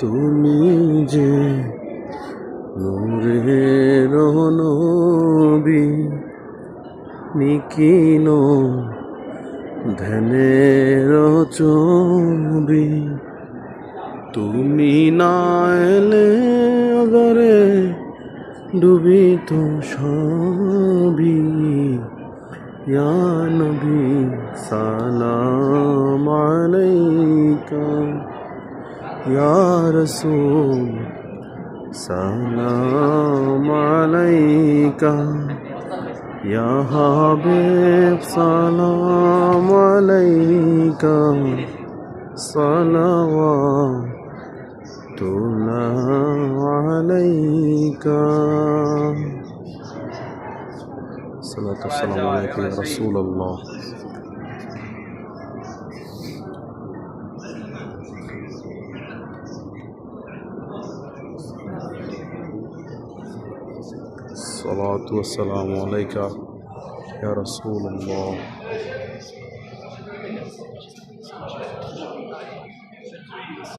তুমি যে নূরের নবী, নিকিন ধ্যানের ছবি। তুমি না এলে অদরে ডুবিত সবই। ইয়া নবী সালাম আলাইকা, ইয়া রাসূল সালাম আলাইকা, ইয়া হাবিব সালাম আলাইকা, সালাওয়াতুল্লাহ আলাইকা। সালাতু ওয়াসসালামু আলাইকা ইয়া রাসূলুল্লাহ। সালাতু ওয়াসসালামু আলাইকা ইয়া রাসূলুল্লাহ।